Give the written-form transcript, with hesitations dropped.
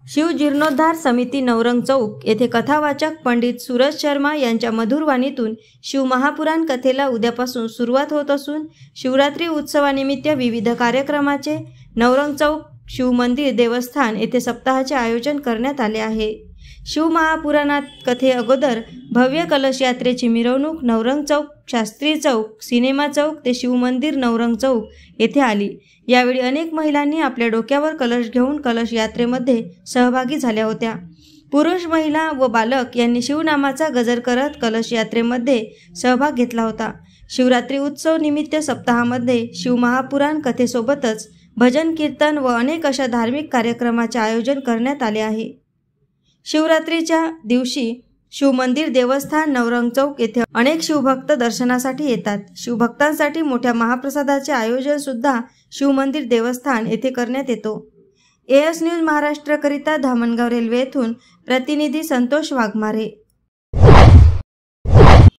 शिव जीर्णोद्धार समिती नवरंग चौक येथे कथावाचक पंडित सूरज शर्मा यांच्या मधुर वाणीतून शिव महापुराण कथेला उद्यापासून सुरुवात होत असून शिवरात्री उत्सवानिमित्त विविध कार्यक्रमाचे नवरंग चौक शिव मंदिर देवस्थान येथे सप्ताहाचे आयोजन करण्यात आले आहे। शिव महापुराणात कथे अगोदर भव्य कलश यात्रेची मिरवणूक नवरंग चौक, शास्त्री चौक, सिनेमा चौक ते शिव मंदिर नवरंग चौक येथे आली। यावेळी अनेक महिलांनी आपल्या डोक्यावर कलश घेऊन कलश यात्रेमध्ये सहभागी झाल्या होत्या। पुरुष, महिला व बालक यांनी शिवनामाचा गजर करत कलश यात्रेमध्ये सहभाग घेतला होता। शिवरात्री उत्सव निमित्त सप्ताहामध्ये शिव महापुराण कथेसोबतच भजन कीर्तन व अनेक अशा धार्मिक कार्यक्रमाचे आयोजन करण्यात आले आहे। शिवरात्रीच्या दिवशी शिव मंदिर देवस्थान नवरंग चौक येथे अनेक शिवभक्त दर्शनासाठी येतात। शिवभक्तांसाठी मोठ्या महाप्रसादाचे आयोजन सुद्धा शिव मंदिर देवस्थान येथे करण्यात येतो। एएस न्यूज महाराष्ट्र करिता धामणगाव रेल्वे येथून प्रतिनिधी संतोष वाघमारे।